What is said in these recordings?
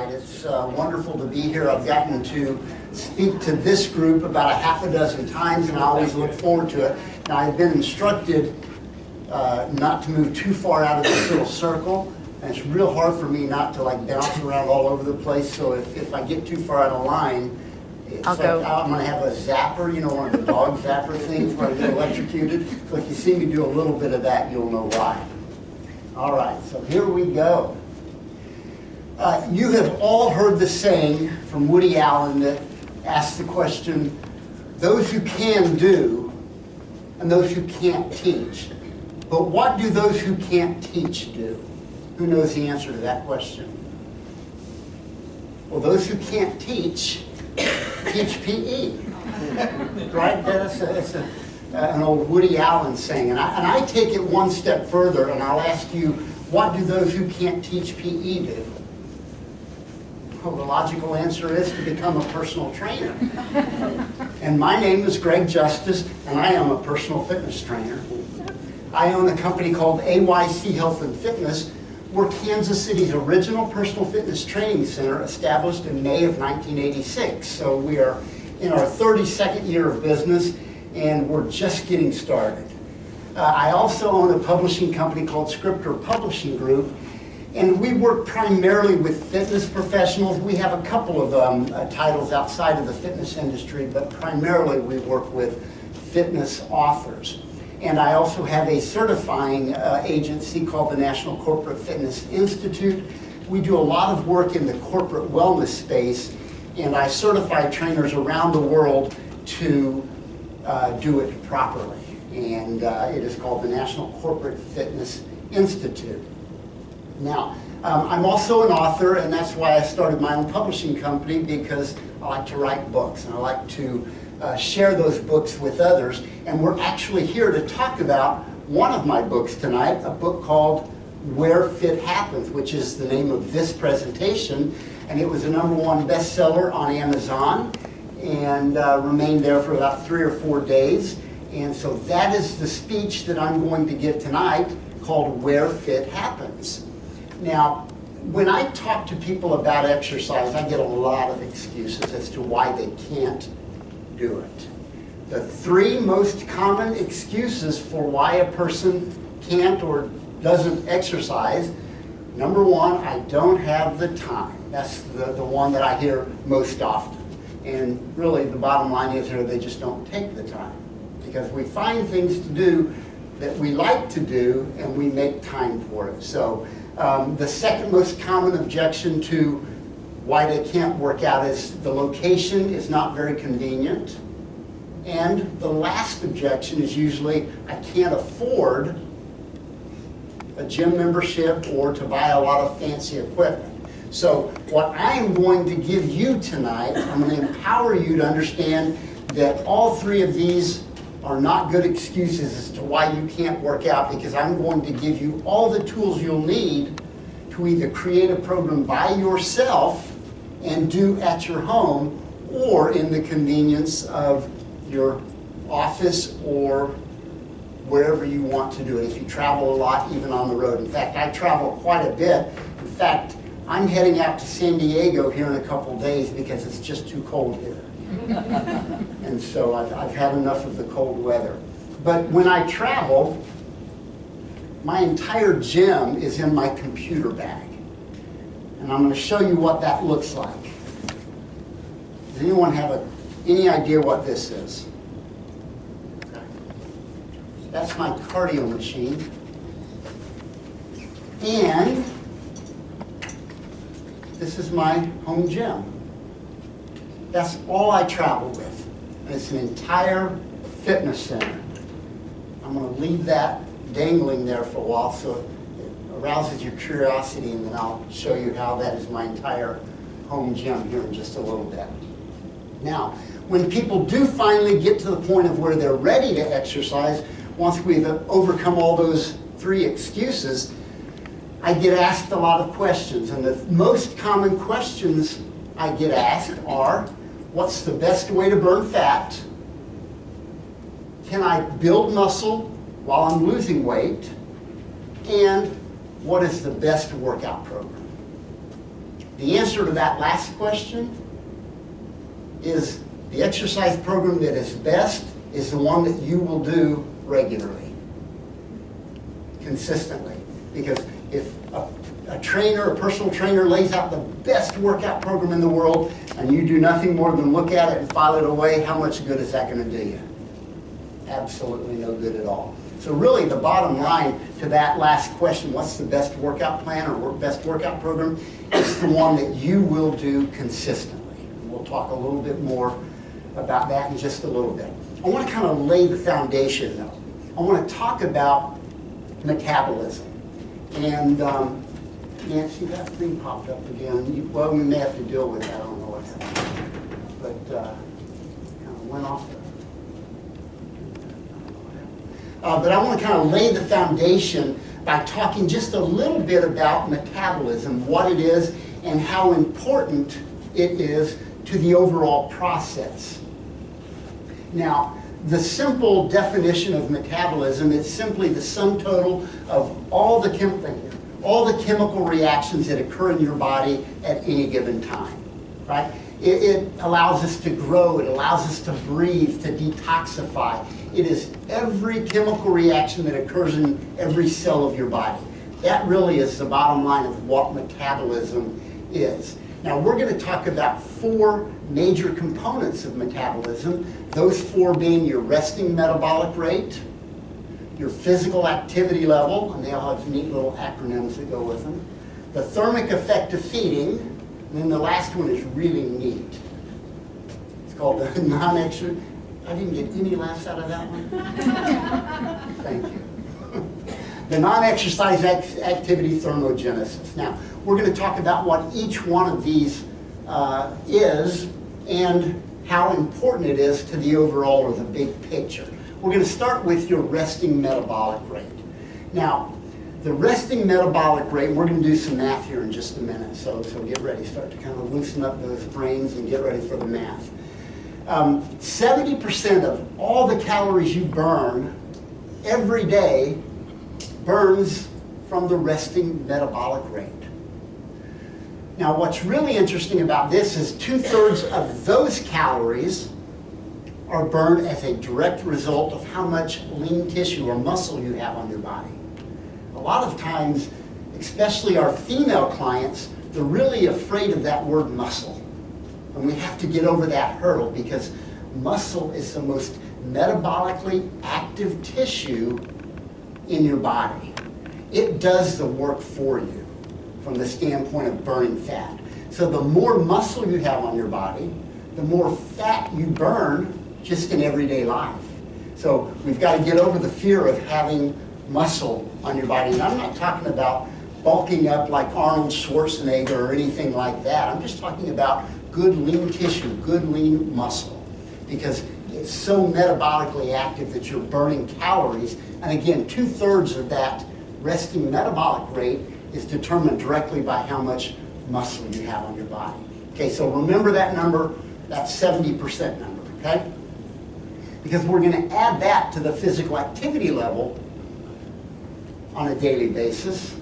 tonight. It's wonderful to be here. I've gotten to speak to this group about a half a dozen times, and I always look forward to it. Now, I've been instructed not to move too far out of this little circle, and it's real hard for me not to like bounce around all over the place. So if I get too far out of line, it's I'm going to have a zapper, you know, one of the dog zapper things where I get electrocuted. So if you see me do a little bit of that, you'll know why. All right, so here we go. You have all heard the saying from Woody Allen that asks the question, those who can do and those who can't teach. But what do those who can't teach do? Who knows the answer to that question? Well, those who can't teach PE. Right? That's an old Woody Allen saying. And I take it one step further, and I'll ask you, what do those who can't teach PE do? Well, the logical answer is to become a personal trainer. And my name is Greg Justice, and I am a personal fitness trainer. I own a company called AYC Health and Fitness. We're Kansas City's original personal fitness training center, established in May of 1986. So we are in our 32nd year of business, and we're just getting started. I also own a publishing company called Scripter Publishing Group, and we work primarily with fitness professionals. We have a couple of titles outside of the fitness industry, but primarily we work with fitness authors. And I also have a certifying agency called the National Corporate Fitness Institute. We do a lot of work in the corporate wellness space, and I certify trainers around the world to do it properly. And it is called the National Corporate Fitness Institute. Now, I'm also an author, and that's why I started my own publishing company, because I like to write books, and I like to share those books with others. And we're actually here to talk about one of my books tonight, a book called Where Fit Happens, which is the name of this presentation. And it was a #1 bestseller on Amazon and remained there for about 3 or 4 days. And so that is the speech that I'm going to give tonight, called Where Fit Happens. Now, when I talk to people about exercise, I get a lot of excuses as to why they can't do it. The 3 most common excuses for why a person can't or doesn't exercise: #1, I don't have the time. That's the one that I hear most often. And really the bottom line is here, they just don't take the time. Because we find things to do that we like to do, and we make time for it. So the second most common objection to why they can't work out is the location is not very convenient. And the last objection is usually, I can't afford a gym membership or to buy a lot of fancy equipment. So what I'm going to give you tonight, I'm going to empower you to understand that all 3 of these are not good excuses as to why you can't work out, because I'm going to give you all the tools you'll need to either create a program by yourself and do at your home, or in the convenience of your office or wherever you want to do it. If you travel a lot, even on the road. In fact, I travel quite a bit. In fact, I'm heading out to San Diego here in a couple days because it's just too cold here. And so I've had enough of the cold weather. But when I travel, my entire gym is in my computer bag. And I'm going to show you what that looks like. Does anyone have any idea what this is? Okay. That's my cardio machine. And this is my home gym. That's all I travel with. And it's an entire fitness center. I'm going to leave that dangling there for a while so it arouses your curiosity, and then I'll show you how that is my entire home gym here in just a little bit. Now, when people do finally get to the point of where they're ready to exercise, once we've overcome all those 3 excuses, I get asked a lot of questions. And the most common questions I get asked are, what's the best way to burn fat? Can I build muscle while I'm losing weight? And what is the best workout program? The answer to that last question is the exercise program that is best is the one that you will do regularly, consistently. Because if a trainer, a personal trainer lays out the best workout program in the world and you do nothing more than look at it and file it away, how much good is that going to do you? Absolutely no good at all. So really the bottom line to that last question, what's the best workout plan or best workout program? It's the one that you will do consistently. And we'll talk a little bit more about that in just a little bit. I want to kind of lay the foundation though. I want to talk about metabolism. And Nancy, that thing popped up again. Well, we may have to deal with that. I don't know what's happening. But kind of went off the... but I want to kind of lay the foundation by talking just a little bit about metabolism, what it is, and how important it is to the overall process. Now, the simple definition of metabolism is simply the sum total of all the chemical reactions that occur in your body at any given time, right? It allows us to grow, it allows us to breathe, to detoxify. It is every chemical reaction that occurs in every cell of your body. That really is the bottom line of what metabolism is. Now we're going to talk about 4 major components of metabolism, those 4 being your resting metabolic rate, your physical activity level, and they all have neat little acronyms that go with them, the thermic effect of feeding, and then the last one is really neat. It's called the non-exercise. I didn't get any laughs out of that one. Thank you. The non-exercise activity thermogenesis. Now, we're going to talk about what each one of these is and how important it is to the overall or the big picture. We're going to start with your resting metabolic rate. Now, the resting metabolic rate, we're going to do some math here in just a minute, so get ready. Start to kind of loosen up those brains and get ready for the math. 70% of all the calories you burn every day burns from the resting metabolic rate. Now, what's really interesting about this is 2/3 of those calories are burned as a direct result of how much lean tissue or muscle you have on your body. A lot of times, especially our female clients, they're really afraid of that word muscle. And we have to get over that hurdle because muscle is the most metabolically active tissue in your body. It does the work for you from the standpoint of burning fat. So the more muscle you have on your body, the more fat you burn just in everyday life. So we've got to get over the fear of having muscle on your body. And I'm not talking about bulking up like Arnold Schwarzenegger or anything like that. I'm just talking about good lean tissue, good lean muscle, because it's so metabolically active that you're burning calories. And again, 2/3 of that resting metabolic rate is determined directly by how much muscle you have on your body. Okay, so remember that number, that 70% number, okay? Because we're going to add that to the physical activity level on a daily basis.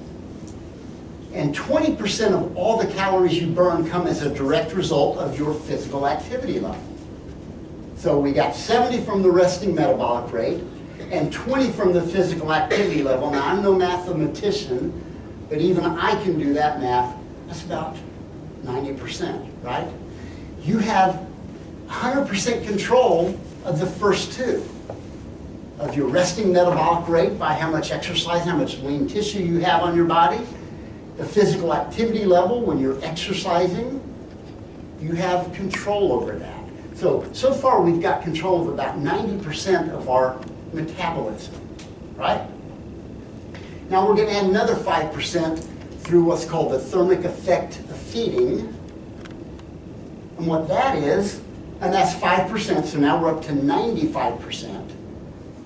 And 20% of all the calories you burn come as a direct result of your physical activity level. So we got 70 from the resting metabolic rate and 20 from the physical activity level. Now, I'm no mathematician, but even I can do that math. That's about 90%, right? You have 100% control of the first 2. Of your resting metabolic rate by how much exercise, how much lean tissue you have on your body. The physical activity level, when you're exercising, you have control over that. So far we've got control of about 90% of our metabolism, right? Now we're going to add another 5% through what's called the thermic effect of feeding. And what that is, and that's 5%, so now we're up to 95%.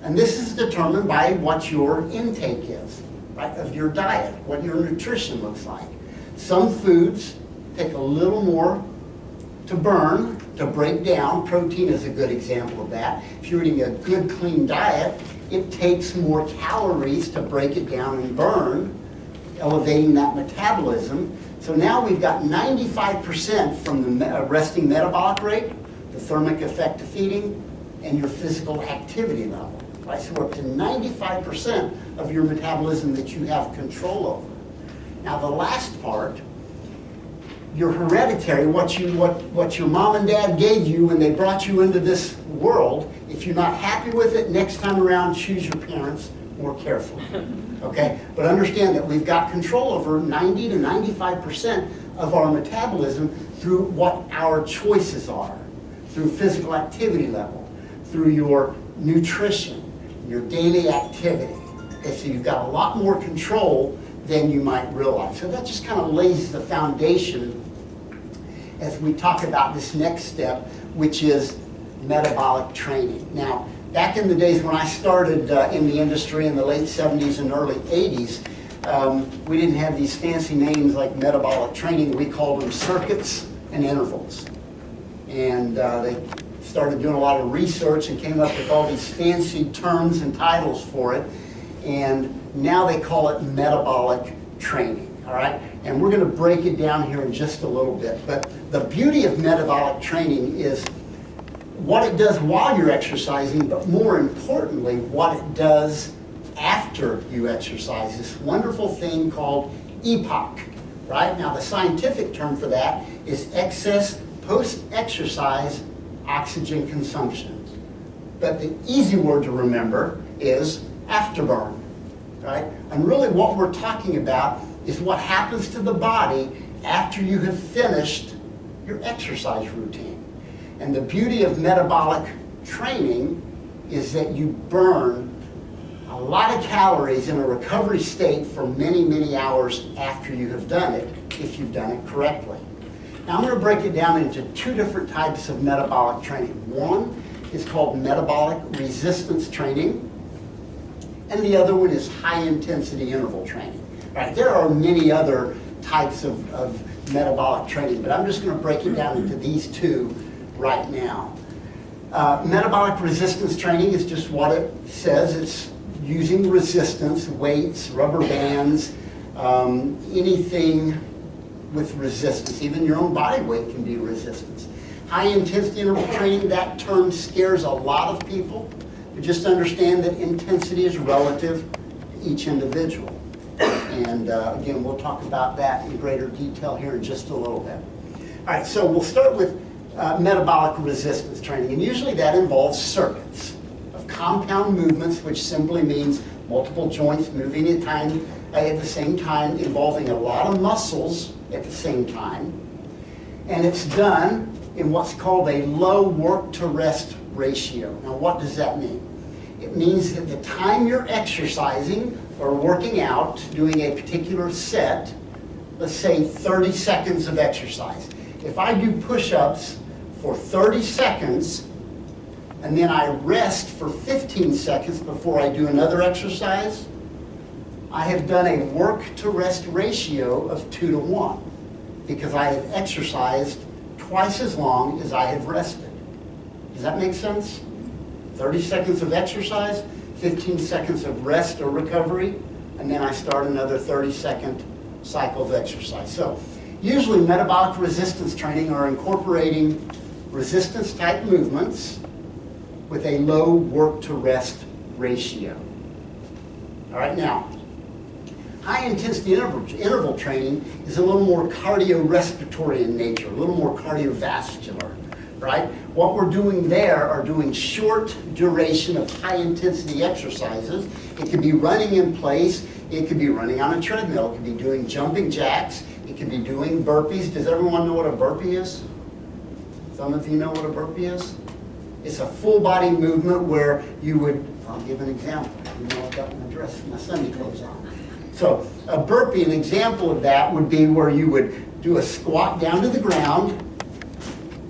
And this is determined by what your intake is, right, of your diet, what your nutrition looks like. Some foods take a little more to burn, to break down. Protein is a good example of that. If you're eating a good, clean diet, it takes more calories to break it down and burn, elevating that metabolism. So now we've got 95% from the resting metabolic rate, the thermic effect of feeding, and your physical activity level. Right? So we're up to 95% of your metabolism that you have control over. Now the last part, your hereditary, what your mom and dad gave you when they brought you into this world, if you're not happy with it, next time around, choose your parents more carefully. Okay? But understand that we've got control over 90 to 95% of our metabolism through what our choices are, through physical activity level, through your nutrition, your daily activity. Okay, so you've got a lot more control than you might realize. So that just kind of lays the foundation as we talk about this next step, which is metabolic training. Now, back in the days when I started in the industry in the late 70s and early 80s, we didn't have these fancy names like metabolic training. We called them circuits and intervals. And they started doing a lot of research and came up with all these fancy terms and titles for it. And now they call it metabolic training, all right? And we're going to break it down here in just a little bit. But the beauty of metabolic training is what it does while you're exercising, but more importantly, what it does after you exercise. This wonderful thing called EPOC, right? Now, the scientific term for that is excess post-exercise oxygen consumption. But the easy word to remember is afterburn, right? And really what we're talking about is what happens to the body after you have finished your exercise routine. And the beauty of metabolic training is that you burn a lot of calories in a recovery state for many, many hours after you have done it, if you've done it correctly. Now I'm going to break it down into two different types of metabolic training. One is called metabolic resistance training, and the other one is high-intensity interval training. Right? There are many other types of metabolic training, but I'm just going to break it down into these two right now. Metabolic resistance training is just what it says. It's using resistance, weights, rubber bands, anything with resistance. Even your own body weight can be resistance. High-intensity interval training, that term scares a lot of people. But just understand that intensity is relative to each individual. And again, we'll talk about that in greater detail here in just a little bit. All right, so we'll start with metabolic resistance training. And usually that involves circuits of compound movements, which simply means multiple joints moving at the same time, involving a lot of muscles at the same time. And it's done in what's called a low work-to-rest ratio. Now, what does that mean? It means that the time you're exercising or working out, doing a particular set, let's say 30 seconds of exercise. If I do push-ups for 30 seconds, and then I rest for 15 seconds before I do another exercise, I have done a work-to-rest ratio of 2 to 1, because I have exercised twice as long as I have rested. Does that make sense? 30 seconds of exercise, 15 seconds of rest or recovery, and then I start another 30-second cycle of exercise. So usually metabolic resistance training are incorporating resistance-type movements with a low work-to-rest ratio. All right, now, high-intensity interval training is a little more cardiorespiratory in nature, a little more cardiovascular, right? What we're doing there are doing short duration of high-intensity exercises. It could be running in place. It could be running on a treadmill. It could be doing jumping jacks. It could be doing burpees. Does everyone know what a burpee is? Some of you know what a burpee is? It's a full-body movement where you would, I'll give an example. You know, I've got my dress, my Sunday clothes on. So a burpee, an example of that would be where you would do a squat down to the ground,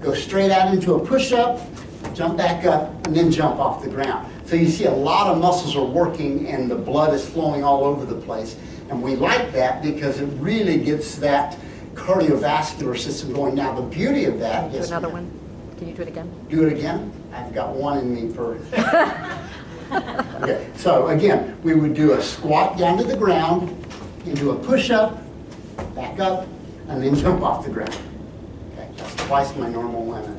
go straight out into a push-up, jump back up, and then jump off the ground. So you see a lot of muscles are working and the blood is flowing all over the place. And we like that because it really gets that cardiovascular system going. Now the beauty of that is... Do another one. Can you do it again? Do it again? I've got one in me per... Okay, so again, we would do a squat down to the ground, into a push-up, back up, and then jump off the ground. Okay, that's twice my normal limit.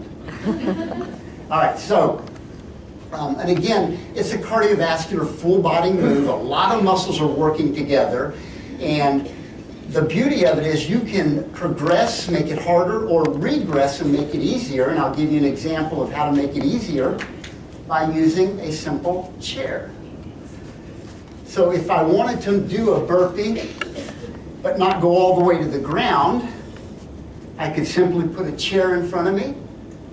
All right, so, and again, it's a cardiovascular full body move. A lot of muscles are working together, and the beauty of it is you can progress, make it harder, or regress and make it easier. And I'll give you an example of how to make it easier by using a simple chair. So if I wanted to do a burpee, but not go all the way to the ground, I could simply put a chair in front of me,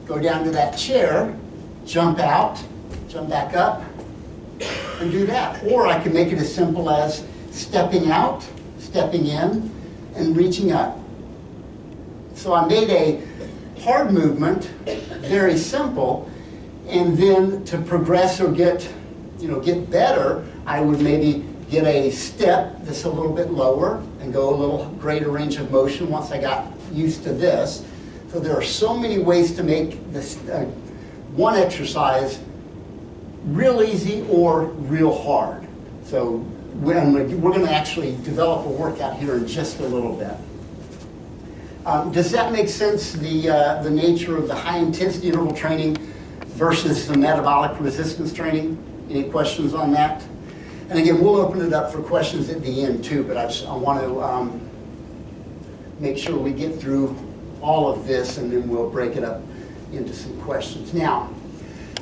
go down to that chair, jump out, jump back up, and do that. Or I can make it as simple as stepping out, stepping in, and reaching up. So I made a hard movement, very simple, and then to progress or get better, I would maybe get a step that's a little bit lower and go a little greater range of motion once I got used to this. So there are so many ways to make this one exercise real easy or real hard. So we're going to actually develop a workout here in just a little bit. Does that make sense, the nature of the high intensity interval training versus the metabolic resistance training? Any questions on that? And again, we'll open it up for questions at the end too, but I want to make sure we get through all of this and then we'll break it up into some questions. Now,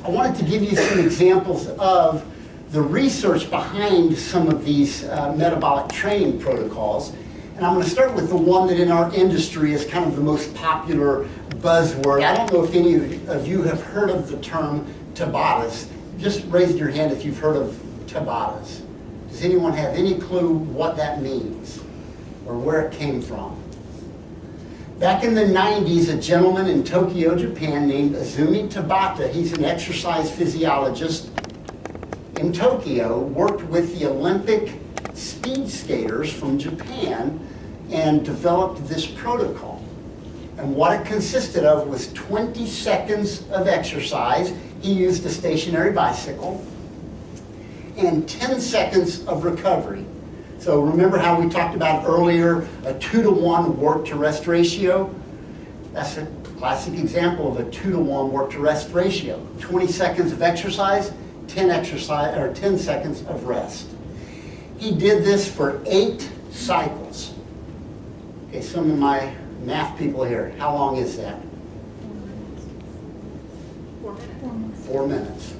I wanted to give you some examples of the research behind some of these metabolic training protocols. And I'm going to start with the one that in our industry is kind of the most popular buzzword. I don't know if any of you have heard of the term Tabatas. Just raise your hand if you've heard of Tabatas. Does anyone have any clue what that means or where it came from? Back in the 90s, a gentleman in Tokyo, Japan named Izumi Tabata, he's an exercise physiologist in Tokyo, worked with the Olympic speed skaters from Japan and developed this protocol. And what it consisted of was 20 seconds of exercise. He used a stationary bicycle and 10 seconds of recovery. So remember how we talked about earlier a 2-to-1 work-to-rest ratio? That's a classic example of a 2-to-1 work-to-rest ratio. 20 seconds of exercise, 10 seconds of rest. He did this for 8 cycles. Okay, some of my math people here, how long is that? 4 minutes.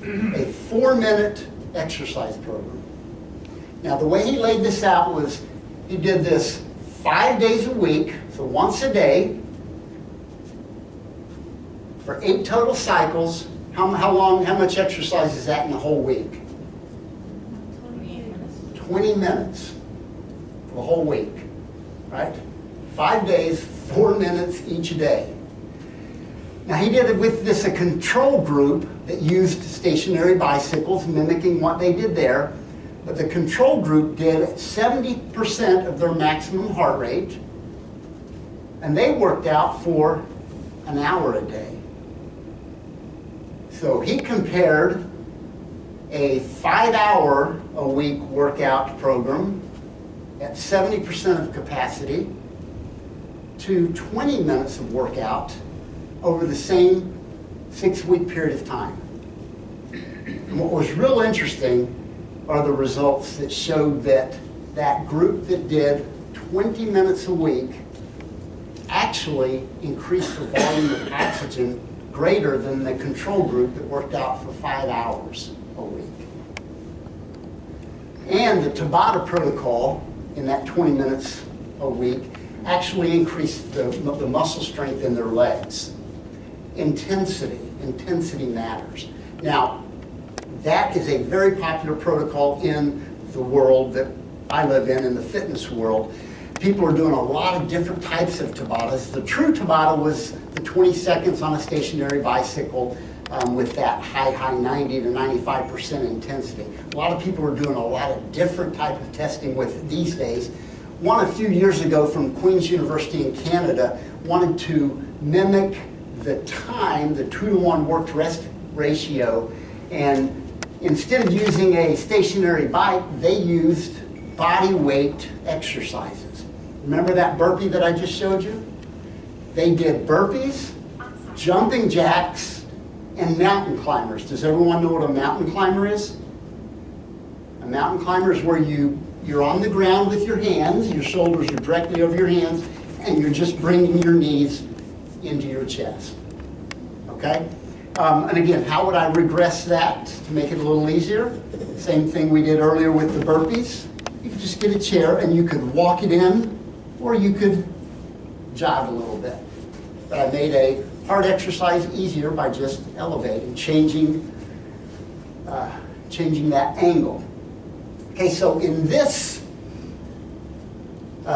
A 4-minute exercise program. Now the way he laid this out was he did this 5 days a week, so once a day, for 8 total cycles. How much exercise is that in the whole week? 20 minutes for the whole week, right? 5 days, 4 minutes each day. Now he did it with a control group that used stationary bicycles, mimicking what they did there. But the control group did 70% of their maximum heart rate, and they worked out for an hour a day. So he compared a 5-hour-a-week workout program at 70% of capacity to 20 minutes of workout over the same 6-week period of time. And what was real interesting are the results that showed that that group that did 20 minutes a week actually increased the volume of oxygen greater than the control group that worked out for 5 hours a week. And the Tabata protocol in that 20 minutes a week actually increased the muscle strength in their legs. Intensity matters. Now, that is a very popular protocol in the world that I live in the fitness world. People are doing a lot of different types of Tabatas. The true Tabata was the 20 seconds on a stationary bicycle with that high 90 to 95% intensity. A lot of people are doing a lot of different type of testing with it these days. One a few years ago from Queen's University in Canada wanted to mimic the time, the 2-to-1 work-to-rest ratio, and instead of using a stationary bike, they used body weight exercises. Remember that burpee that I just showed you? They did burpees, jumping jacks, and mountain climbers. Does everyone know what a mountain climber is? A mountain climber is where you're on the ground with your hands, your shoulders are directly over your hands, and you're just bringing your knees into your chest. Okay? And again, how would I regress that to make it a little easier? Same thing we did earlier with the burpees. You could just get a chair and you could walk it in, or you could jog a little bit. But I made a hard exercise easier by just elevating, changing that angle. Okay, so in this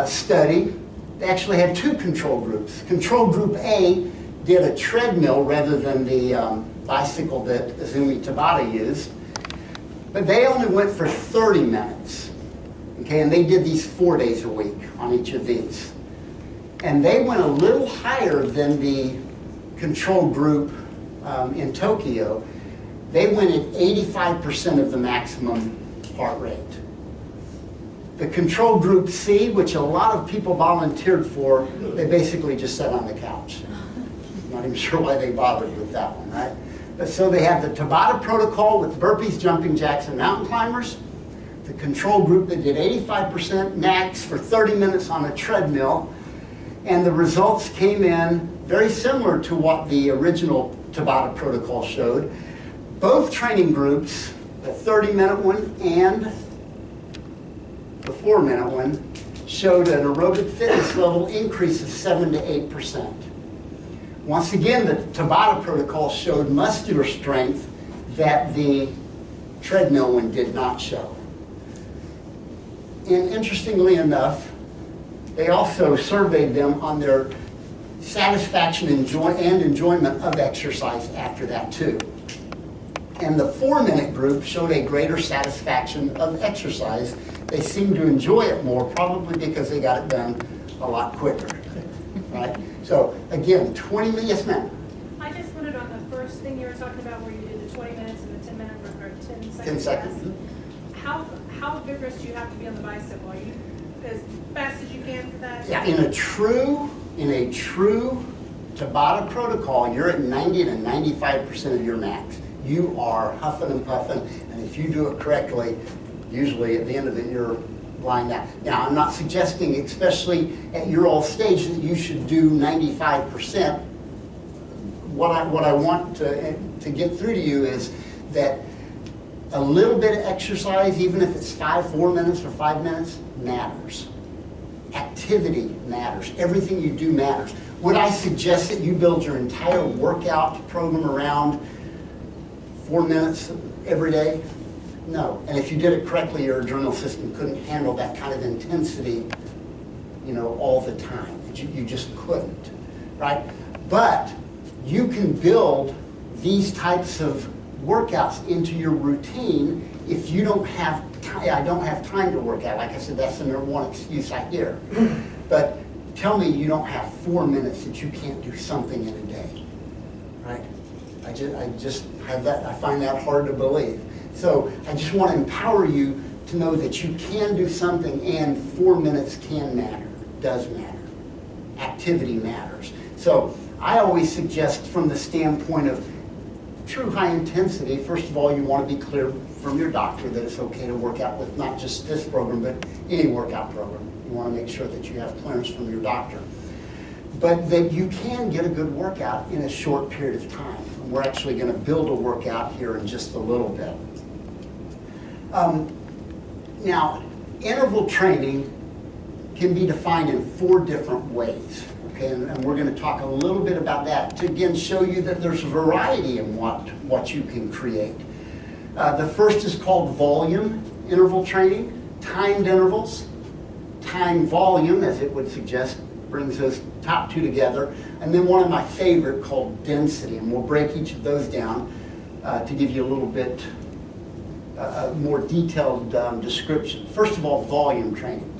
study, they actually had two control groups. Control group A did a treadmill rather than the bicycle that Izumi Tabata used, but they only went for 30 minutes. Okay, and they did these 4 days a week on each of these. And they went a little higher than the control group in Tokyo. They went at 85% of the maximum heart rate. The control group C, which a lot of people volunteered for, they basically just sat on the couch. I'm not even sure why they bothered with that one, right? But so they have the Tabata protocol with burpees, jumping jacks, and mountain climbers. The control group that did 85% max for 30 minutes on a treadmill. And the results came in very similar to what the original Tabata protocol showed. Both training groups, the 30-minute one and the 4-minute one, showed an aerobic fitness level increase of 7 to 8%. Once again, the Tabata protocol showed muscular strength that the treadmill one did not show. And interestingly enough, they also surveyed them on their satisfaction and enjoyment of exercise after that too. And the 4-minute group showed a greater satisfaction of exercise. They seemed to enjoy it more, probably because they got it done a lot quicker. Right? So again, 20 minutes, yes ma'am? I just wanted on the first thing you were talking about where you did the 20 minutes and the 10 minute or 10 second 10 seconds. How vigorous do you have to be on the bicycle? Are you as fast as you can for that? Yeah, in a true Tabata protocol, you're at 90 to 95% of your max. You are huffing and puffing, and if you do it correctly, usually at the end of it, you're lying down. Now, I'm not suggesting, especially at your old stage, that you should do 95%. What I want to get through to you is that a little bit of exercise, even if it's 4 minutes or 5 minutes, matters. Activity matters. Everything you do matters. Would I suggest that you build your entire workout program around 4 minutes every day? No. And if you did it correctly, your adrenal system couldn't handle that kind of intensity, all the time. You just couldn't, right? But you can build these types of workouts into your routine if you don't have time. I don't have time to work out. Like I said, that's the number one excuse I hear. But tell me you don't have 4 minutes that you can't do something in a day, right? I just have that. I find that hard to believe. So I just want to empower you to know that you can do something, and 4 minutes can matter, does matter. Activity matters. So I always suggest, from the standpoint of true high intensity, first of all, you want to be clear from your doctor that it's okay to work out with not just this program, but any workout program. You want to make sure that you have clearance from your doctor. But that you can get a good workout in a short period of time. And we're actually going to build a workout here in just a little bit. Now, interval training can be defined in 4 different ways. Okay, and we're going to talk a little bit about that to again show you that there's a variety in what you can create. The first is called volume interval training, timed intervals. Time volume, as it would suggest, brings those top 2 together. And then one of my favorite called density, and we'll break each of those down to give you a little bit more detailed description. First of all, volume training.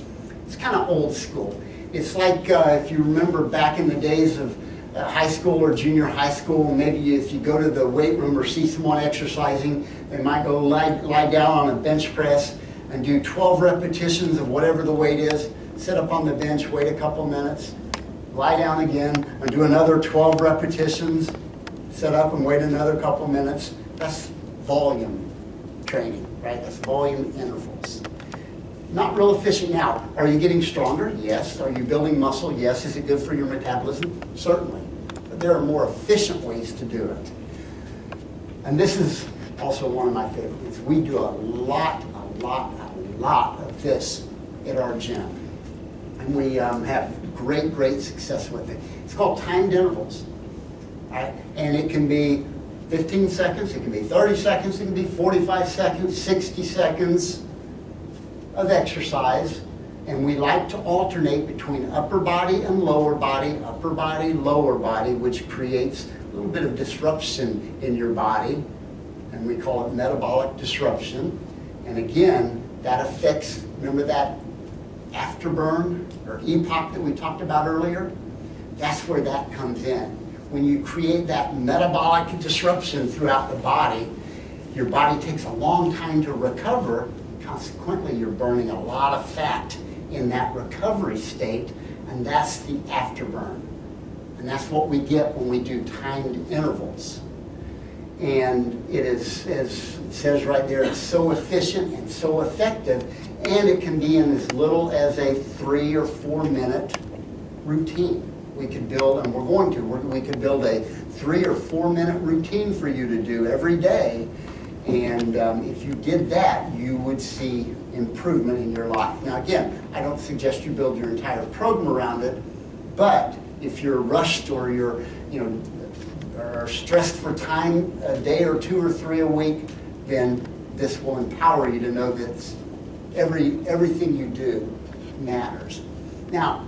It's kind of old school. It's like if you remember back in the days of high school or junior high school, maybe if you go to the weight room or see someone exercising, they might go lie down on a bench press and do 12 repetitions of whatever the weight is. sit up on the bench, wait a couple minutes, lie down again, and do another 12 repetitions, sit up and wait another couple minutes. That's volume training, right? That's volume intervals. Not real efficient now. Are you getting stronger? Yes. Are you building muscle? Yes. Is it good for your metabolism? Certainly. But there are more efficient ways to do it. And this is also one of my favorites. We do a lot of this at our gym. And we have great success with it. It's called timed intervals. Right? And it can be 15 seconds, it can be 30 seconds, it can be 45 seconds, 60 seconds of exercise. And we like to alternate between upper body and lower body, lower body, which creates a little bit of disruption in your body. And we call it metabolic disruption. And again, that affects, remember that afterburn or EPOC that we talked about earlier? That's where that comes in. When you create that metabolic disruption throughout the body, your body takes a long time to recover. Consequently, you're burning a lot of fat in that recovery state, and that's the afterburn. And that's what we get when we do timed intervals. And it is, as it says right there, it's so efficient and so effective, and it can be in as little as a 3 or 4 minute routine. We could build, and we're going to, we could build a 3 or 4 minute routine for you to do every day. And if you did that, you would see improvement in your life. Now again, I don't suggest you build your entire program around it, but if you're rushed or you're, are stressed for time, a day or 2 or 3 a week, then this will empower you to know that everything you do matters. Now,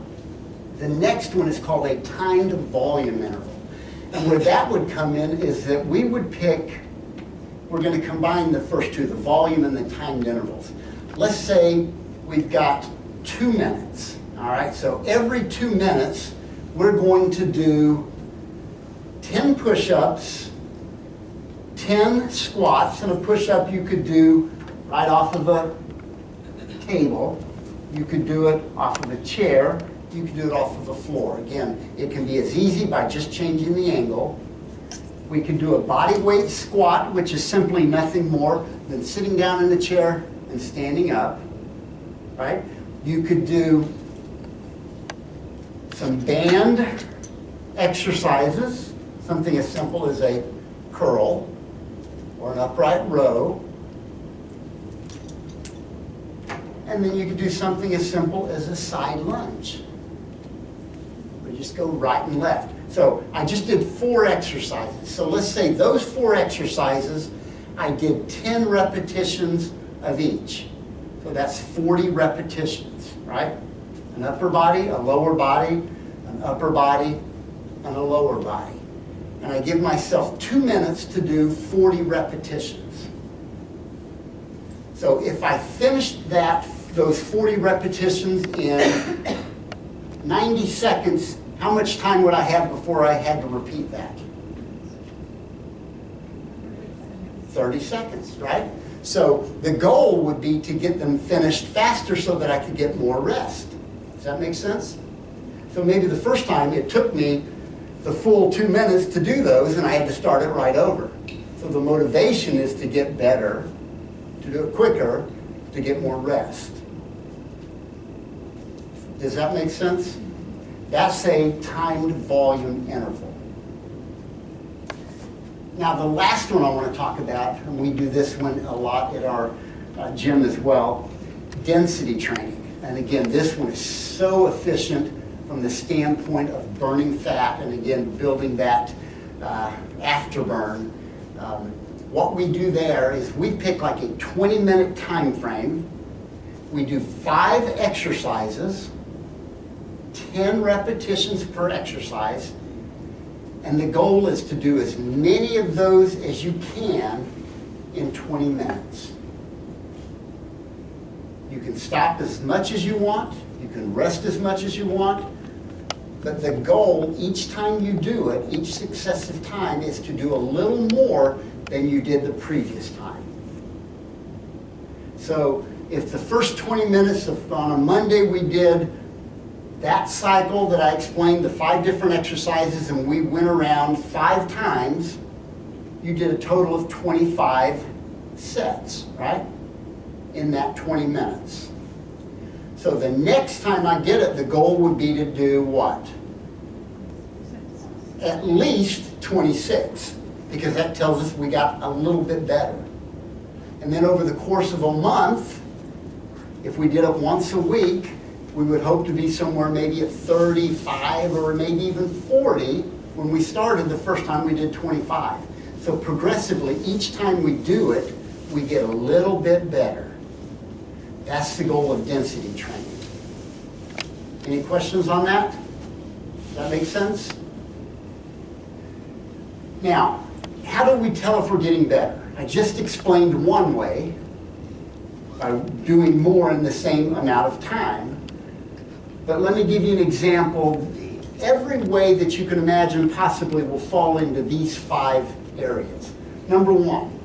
the next one is called a timed volume interval. And where that would come in is that we would pick, we're going to combine the first two, the volume and the timed intervals. Let's say we've got 2 minutes, all right? So every 2 minutes, we're going to do 10 push-ups, 10 squats, and a push-up you could do right off of a table. You could do it off of a chair. You could do it off of the floor. Again, it can be as easy by just changing the angle. We can do a body weight squat, which is simply nothing more than sitting down in the chair and standing up, right? You could do some band exercises, something as simple as a curl or an upright row. And then you could do something as simple as a side lunge. We just go right and left. So I just did 4 exercises. So let's say those 4 exercises, I did 10 repetitions of each. So that's 40 repetitions, right? An upper body, a lower body, an upper body, and a lower body. And I give myself 2 minutes to do 40 repetitions. So if I finished those 40 repetitions in 90 seconds, how much time would I have before I had to repeat that? 30 seconds, right? So the goal would be to get them finished faster so that I could get more rest. Does that make sense? So maybe the first time it took me the full 2 minutes to do those, and I had to start it right over. So the motivation is to get better, to do it quicker, to get more rest. Does that make sense? That's a timed volume interval. Now the last one I want to talk about, and we do this one a lot at our gym as well, density training. And again, this one is so efficient from the standpoint of burning fat and again, building that afterburn. What we do there is we pick like a 20-minute time frame. We do 5 exercises, 10 repetitions per exercise, and the goal is to do as many of those as you can in 20 minutes. You can stop as much as you want, you can rest as much as you want, but the goal each time you do it, each successive time, is to do a little more than you did the previous time. So if the first 20 minutes on a Monday we did That cycle that I explained, the 5 different exercises, and we went around 5 times, you did a total of 25 sets, right? In that 20 minutes. So the next time I did it, the goal would be to do what? At least 26, because that tells us we got a little bit better. And then over the course of a month, if we did it once a week, we would hope to be somewhere maybe at 35 or maybe even 40 when we started the first time we did 25. So progressively, each time we do it, we get a little bit better. That's the goal of density training. Any questions on that? Does that make sense? Now, how do we tell if we're getting better? I just explained one way, by doing more in the same amount of time. But let me give you an example. Every way that you can imagine possibly will fall into these 5 areas. Number 1,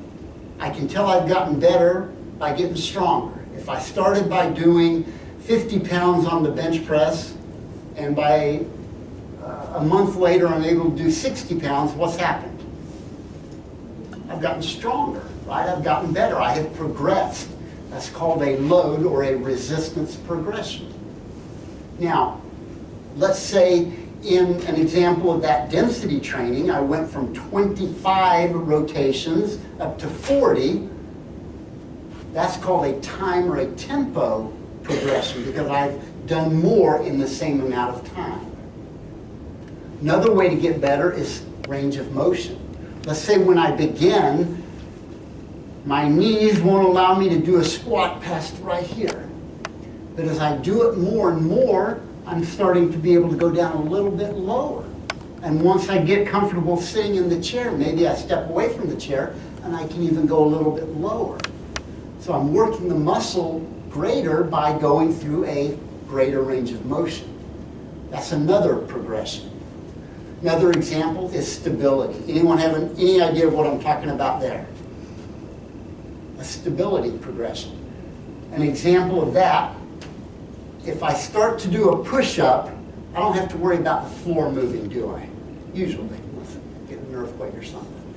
I can tell I've gotten better by getting stronger. If I started by doing 50 pounds on the bench press, and by a month later I'm able to do 60 pounds, what's happened? I've gotten stronger, right? I've gotten better. I have progressed. That's called a load or a resistance progression. Now, let's say in an example of that density training, I went from 25 rotations up to 40. That's called a time or a tempo progression because I've done more in the same amount of time. Another way to get better is range of motion. Let's say when I begin, my knees won't allow me to do a squat past right here. But as I do it more and more, I'm starting to be able to go down a little bit lower. And once I get comfortable sitting in the chair, maybe I step away from the chair and I can even go a little bit lower. So I'm working the muscle greater by going through a greater range of motion. That's another progression. Another example is stability. Anyone have any idea of what I'm talking about there? A stability progression. An example of that, if I start to do a push-up, I don't have to worry about the floor moving, do I? Usually, unless I get an earthquake or something.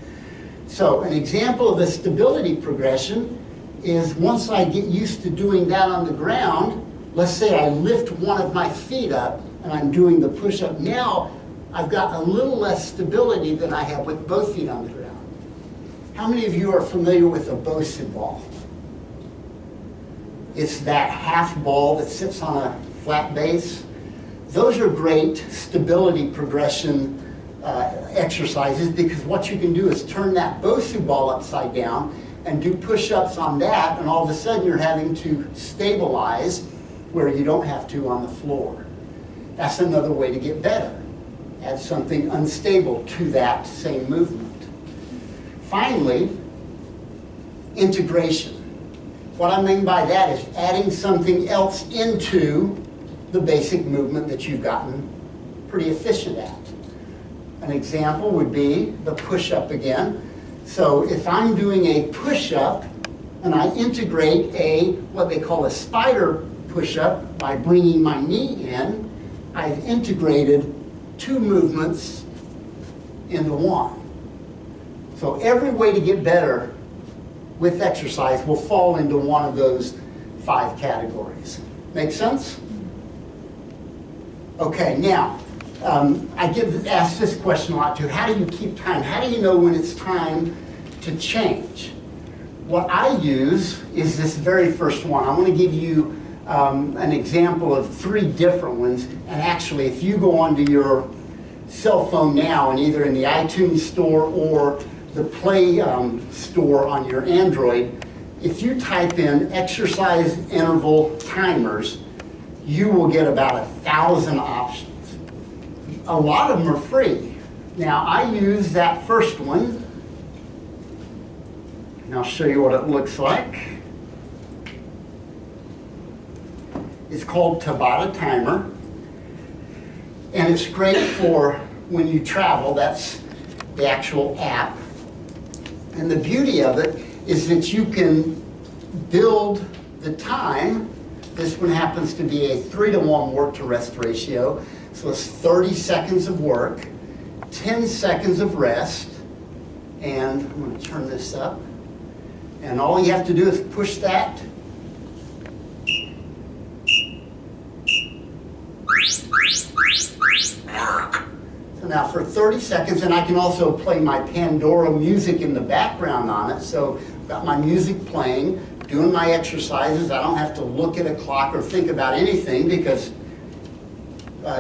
So an example of a stability progression is once I get used to doing that on the ground, let's say I lift one of my feet up and I'm doing the push-up. Now I've got a little less stability than I have with both feet on the ground. How many of you are familiar with a Bowsid ball? It's that half ball that sits on a flat base. Those are great stability progression exercises because what you can do is turn that Bowsid ball upside down and do push-ups on that, and all of a sudden you're having to stabilize where you don't have to on the floor. That's another way to get better. Add something unstable to that same movement. Finally, integration. What I mean by that is adding something else into the basic movement that you've gotten pretty efficient at. An example would be the push-up again. So if I'm doing a push-up and I integrate what they call a spider push-up by bringing my knee in, I've integrated 2 movements into one. So every way to get better with exercise will fall into one of those 5 categories. Make sense? Okay, now, I get asked this question a lot too. How do you keep time? How do you know when it's time to change? What I use is this very first one. I'm going to give you an example of 3 different ones. And actually, if you go onto your cell phone now, and either in the iTunes store or the Play store on your Android, if you type in exercise interval timers, you will get about 1,000 options. A lot of them are free. Now, I use that first one, and I'll show you what it looks like. It's called Tabata Timer, and it's great for when you travel. That's the actual app. And the beauty of it is that you can build the time This one happens to be a 3-to-1 work to rest ratio. So it's 30 seconds of work, 10 seconds of rest, and I'm going to turn this up. And all you have to do is push that. So now for 30 seconds, and I can also play my Pandora music in the background on it. So I've got my music playing, doing my exercises. I don't have to look at a clock or think about anything because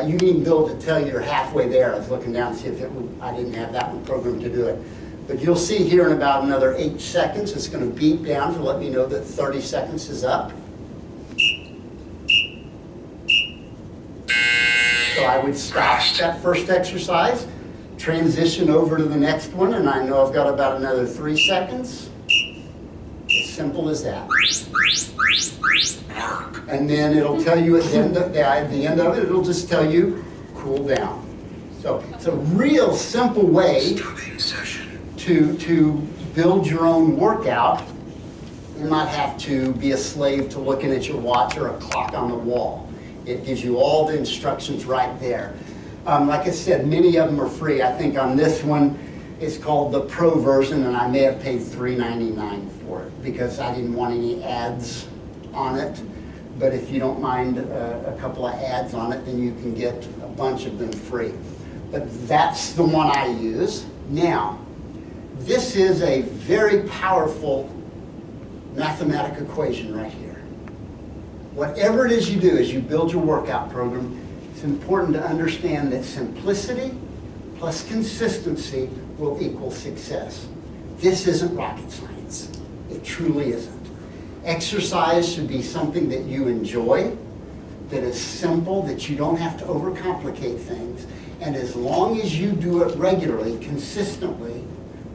you need Bill to tell you you're halfway there. I was looking down to see if I didn't have that one programmed to do it. But you'll see here in about another 8 seconds, it's going to beep down to let me know that 30 seconds is up. So I would stop that first exercise, transition over to the next one, and I know I've got about another 3 seconds. As simple as that. And then it'll tell you at the end of it, it'll just tell you, cool down. So it's a real simple way to build your own workout and not have to be a slave to looking at your watch or a clock on the wall. It gives you all the instructions right there. Like I said, many of them are free. I think on this one, it's called the Pro version, and I may have paid $3.99 for it because I didn't want any ads on it. But if you don't mind a couple of ads on it, then you can get a bunch of them free. But that's the one I use. Now, this is a very powerful mathematical equation right here. Whatever it is you do as you build your workout program, it's important to understand that simplicity plus consistency will equal success. This isn't rocket science. It truly isn't. Exercise should be something that you enjoy, that is simple, that you don't have to overcomplicate things. And as long as you do it regularly, consistently,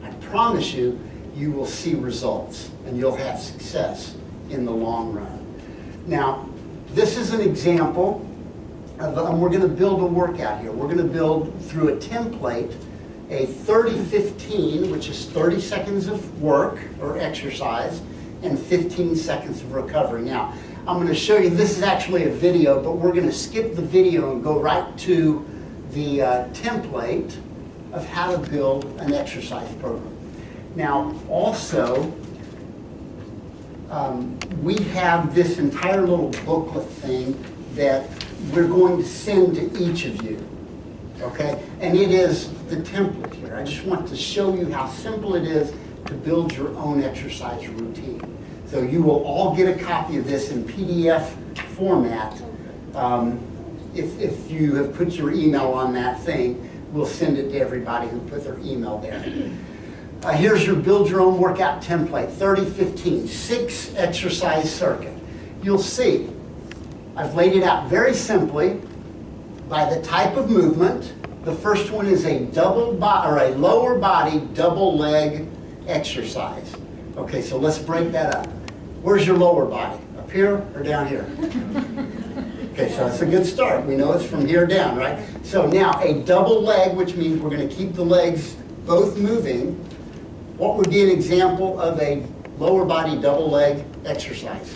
I promise you, you will see results and you'll have success in the long run. Now, this is an example of, we're going to build a workout here. We're going to build through a template a 30-15, which is 30 seconds of work or exercise, and 15 seconds of recovery. Now, I'm going to show you, this is actually a video, but we're going to skip the video and go right to the template of how to build an exercise program. Now, also, we have this entire little booklet thing that we're going to send to each of you, okay? And it is the template here. I just want to show you how simple it is to build your own exercise routine. So you will all get a copy of this in PDF format. If you have put your email on that thing, we'll send it to everybody who put their email there. Here's your build your own workout template, 30-15, 6 exercise circuit. You'll see, I've laid it out very simply by the type of movement. The first one is a lower body double leg exercise. Okay, so let's break that up. Where's your lower body? Up here or down here? Okay, so that's a good start. We know it's from here down, right? So now a double leg, which means we're going to keep the legs both moving. What would be an example of a lower body double leg exercise?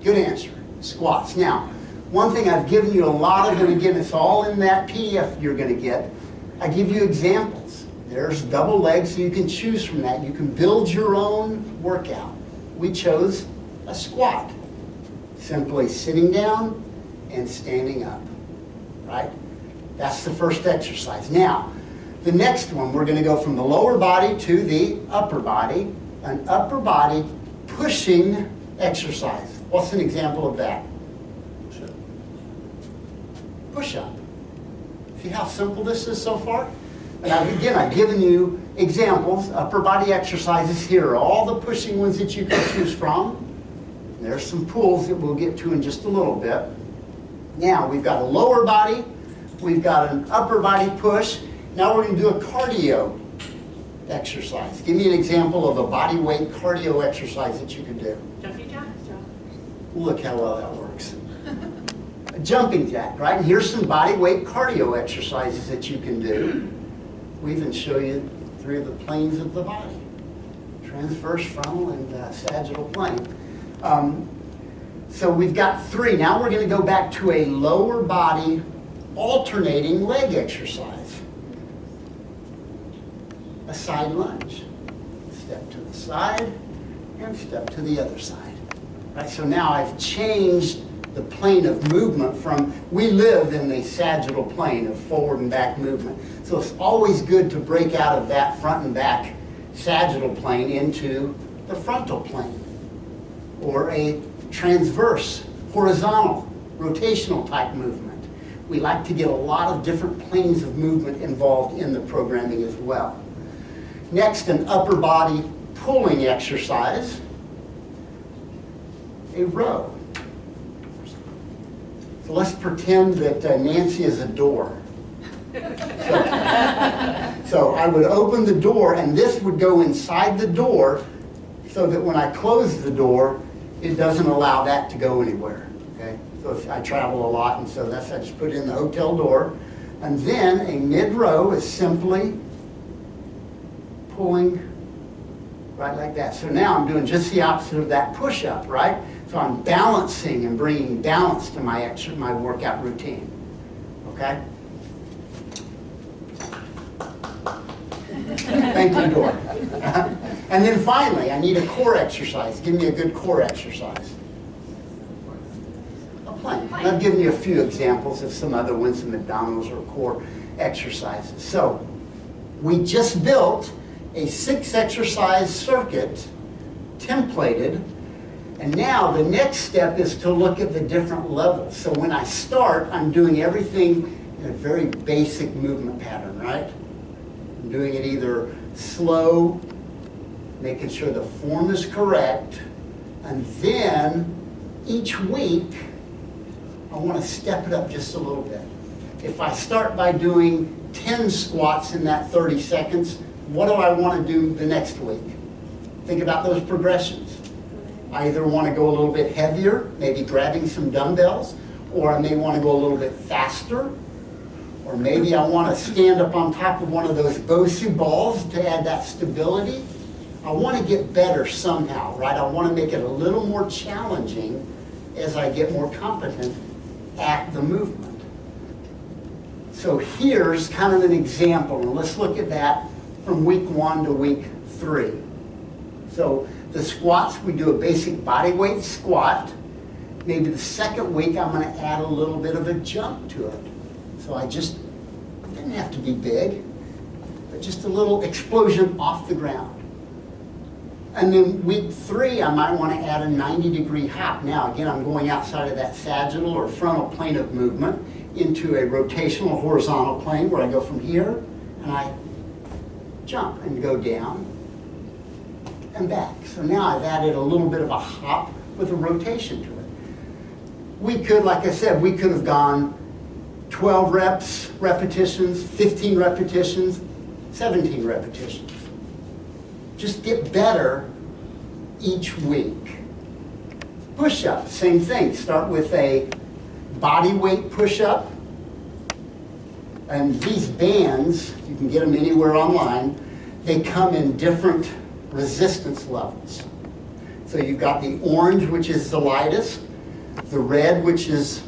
Good answer. Squats. Now, one thing I've given you a lot of, and again, it's all in that PDF you're going to get. I give you examples. There's double legs, so you can choose from that. You can build your own workout. We chose a squat. Simply sitting down and standing up, right? That's the first exercise. Now, the next one, we're going to go from the lower body to the upper body, an upper body pushing exercise. What's an example of that? Push-up. See how simple this is so far? And again, I've given you examples, upper body exercises here, all the pushing ones that you can choose from. There's some pulls that we'll get to in just a little bit. Now, we've got a lower body, we've got an upper body push. Now we're going to do a cardio exercise. Give me an example of a body weight cardio exercise that you can do. Jumping jacks. Look how well that works. A jumping jack, right? And here's some body weight cardio exercises that you can do. We even show you 3 of the planes of the body. Transverse, frontal, and sagittal plane. So we've got 3. Now we're going to go back to a lower body alternating leg exercise. A side lunge. Step to the side and step to the other side. Right, so now I've changed the plane of movement from, we live in the sagittal plane of forward and back movement. So it's always good to break out of that front and back sagittal plane into the frontal plane, or a transverse, horizontal, rotational type movement. We like to get a lot of different planes of movement involved in the programming as well. Next, an upper body pulling exercise, a row. So let's pretend that Nancy is a door. So I would open the door, and this would go inside the door so that when I close the door, it doesn't allow that to go anywhere. Okay? So if I travel a lot, and so that's, I just put it in the hotel door. And then a mid-row is simply pulling right like that. So now I'm doing just the opposite of that push-up, right? So I'm balancing and bringing balance to my workout routine. Okay? Thank you, Dora. And then finally, I need a core exercise. Give me a good core exercise. A plank. And I've given you a few examples of some other ones, some abdominals or core exercises. So we just built a 6-exercise circuit, templated, and now the next step is to look at the different levels. So when I start, I'm doing everything in a very basic movement pattern, right? I'm doing it either slow, making sure the form is correct, and then each week, I want to step it up just a little bit. If I start by doing 10 squats in that 30 seconds, what do I want to do the next week? Think about those progressions. I either want to go a little bit heavier, maybe grabbing some dumbbells, or I may want to go a little bit faster, or maybe I want to stand up on top of one of those Bosu balls to add that stability. I want to get better somehow, right? I want to make it a little more challenging as I get more competent at the movement. So here's kind of an example, and let's look at that from week 1 to week 3. So the squats, we do a basic body weight squat. Maybe the second week I'm going to add a little bit of a jump to it. So it didn't have to be big, but just a little explosion off the ground. And then week 3, I might want to add a 90-degree hop. Now, again, I'm going outside of that sagittal or frontal plane of movement into a rotational horizontal plane where I go from here and I jump and go down and back. So now I've added a little bit of a hop with a rotation to it. We could, like I said, we could have gone 12 repetitions, 15 repetitions, 17 repetitions. Just get better each week. Push-up, same thing. Start with a body weight push-up. And these bands, you can get them anywhere online, they come in different resistance levels. So you've got the orange, which is the lightest, the red, which is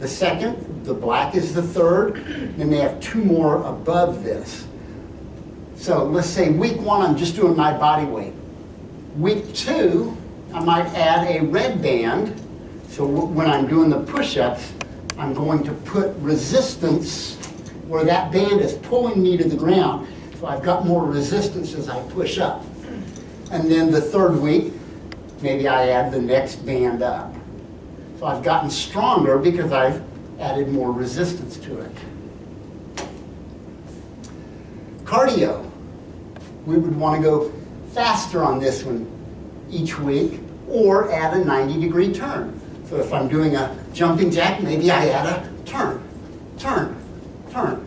the second, the black is the third, then they have 2 more above this. So let's say week 1, I'm just doing my body weight. Week 2, I might add a red band. So when I'm doing the push-ups, I'm going to put resistance where that band is pulling me to the ground. So I've got more resistance as I push up. And then the third week, maybe I add the next band up. So I've gotten stronger because I've added more resistance to it. Cardio. We would want to go faster on this one each week or add a 90-degree turn. So if I'm doing a jumping jack, maybe I add a turn, turn, turn,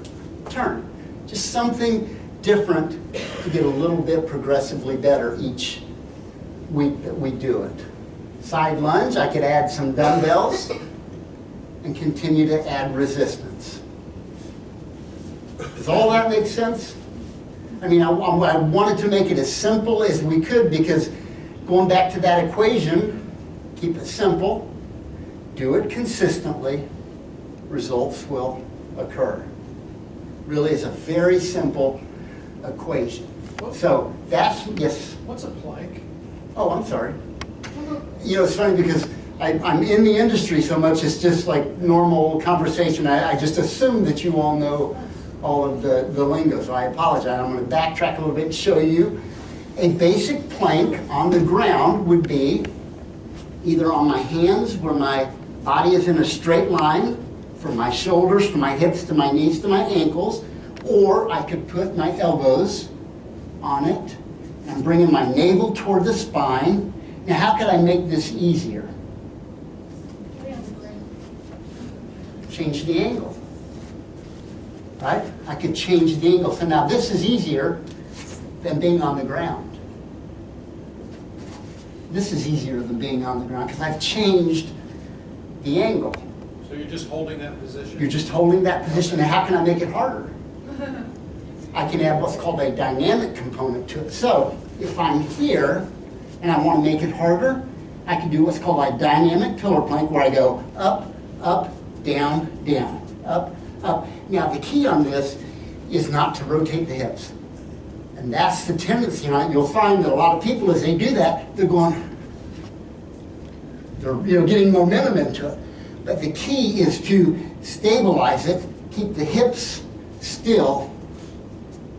turn. Just something different to get a little bit progressively better each week that we do it. Side lunge, I could add some dumbbells and continue to add resistance. Does all that make sense? I mean, I wanted to make it as simple as we could because going back to that equation, Keep it simple, do it consistently, results will occur. Really is a very simple equation. So that's, yes. What's a plank? Oh, I'm sorry. You know, it's funny because I'm in the industry so much, it's just like normal conversation. I just assume that you all know all of the lingo, so I apologize. I'm going to backtrack a little bit and show you. A basic plank on the ground would be either on my hands where my body is in a straight line, from my shoulders, from my hips to my knees to my ankles, or I could put my elbows on it and bringing my navel toward the spine. Now, how could I make this easier? Change the angle, right? I could change the angle. So now this is easier than being on the ground. This is easier than being on the ground because I've changed the angle. So you're just holding that position? You're just holding that position. Now, how can I make it harder? I can add what's called a dynamic component to it. So if I'm here and I want to make it harder, I can do what's called a dynamic pillar plank where I go up, up, down, down, up, up. Now the key on this is not to rotate the hips. And that's the tendency on it. You'll find that a lot of people, as they do that, they're getting momentum into it. But the key is to stabilize it, keep the hips still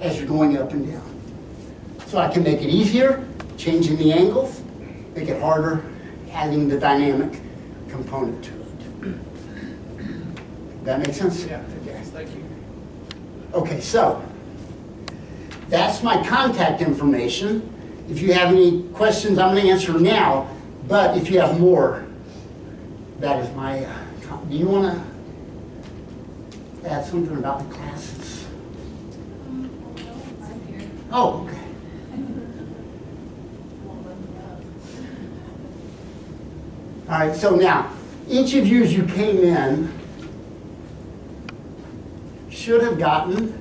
as you're going up and down. So I can make it easier, changing the angles, make it harder, adding the dynamic component to it. That make sense? Yeah, yes, thank you. Okay, so that's my contact information. If you have any questions, I'm going to answer now. But if you have more, that is my. Do you want to add something about the classes? Oh, okay. All right, so now, each of you as you came in should have gotten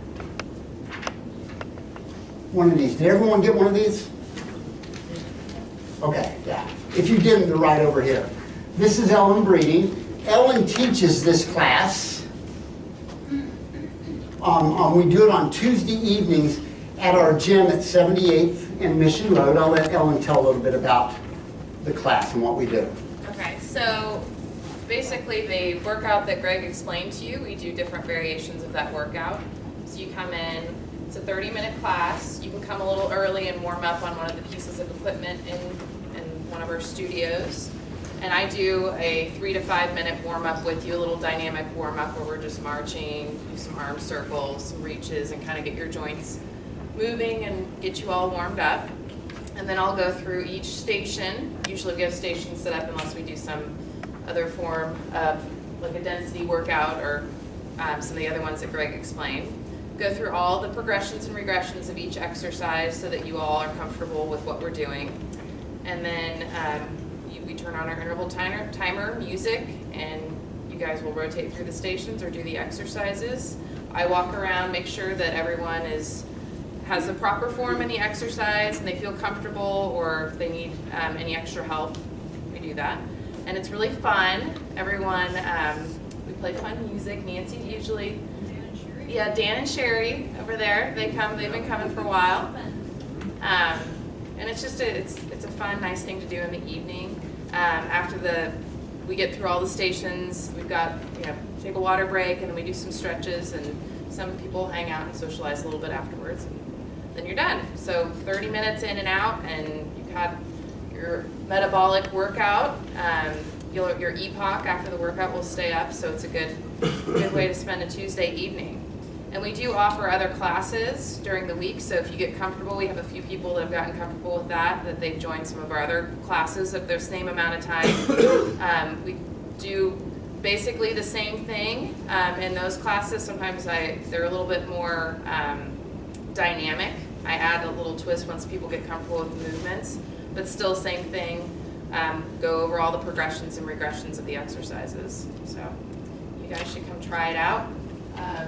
one of these. Did everyone get one of these? Okay, yeah. If you didn't, they're right over here. This is Ellen Breeding. Ellen teaches this class. We do it on Tuesday evenings at our gym at 78th and Mission Road. I'll let Ellen tell a little bit about the class and what we do. Okay, so basically the workout that Greg explained to you, we do different variations of that workout. So you come in, it's a 30-minute class. You can come a little early and warm up on one of the pieces of equipment in one of our studios. And I do a 3 to 5 minute warm up with you, a little dynamic warm up where we're just marching, do some arm circles, some reaches, and kind of get your joints moving and get you all warmed up. And then I'll go through each station. Usually we have stations set up unless we do some other form of like a density workout or some of the other ones that Greg explained. Go through all the progressions and regressions of each exercise so that you all are comfortable with what we're doing. And then we turn on our interval timer music, and you guys will rotate through the stations or do the exercises. I walk around, make sure that everyone has the proper form in the exercise and they feel comfortable, or if they need any extra help, we do that. And it's really fun. Everyone, we play fun music. Nancy usually, yeah, Dan and Sherry over there, they've been coming for a while. And it's just it's a fun, nice thing to do in the evening. After we get through all the stations, we've got, take a water break, and then we do some stretches, and some people hang out and socialize a little bit afterwards, and then you're done. So 30 minutes in and out, and you've had your metabolic workout. Your EPOC after the workout will stay up, so it's a good way to spend a Tuesday evening. And we do offer other classes during the week, so if you get comfortable, we have a few people that have gotten comfortable with that they've joined some of our other classes of the same amount of time. We do basically the same thing in those classes. Sometimes they're a little bit more dynamic. I add a little twist once people get comfortable with the movements, but still same thing. Go over all the progressions and regressions of the exercises. So you guys should come try it out.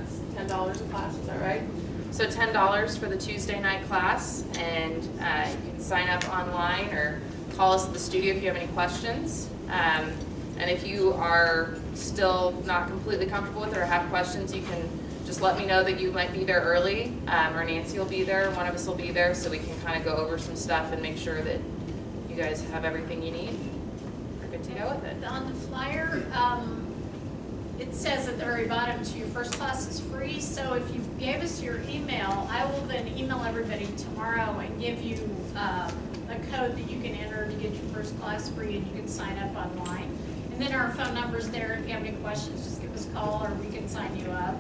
It's $10 a class, is that right? So $10 for the Tuesday night class, and you can sign up online or call us at the studio if you have any questions. And if you are still not completely comfortable with it or have questions, you can just let me know that you might be there early, or Nancy will be there, one of us will be there, so we can kind of go over some stuff and make sure that you guys have everything you need. We're good to go with it. On the flyer, it says at the very bottom, to your first class is free. So if you gave us your email, I will then email everybody tomorrow and give you a code that you can enter to get your first class free, and you can sign up online. And then our phone number's there. If you have any questions, just give us a call, or we can sign you up.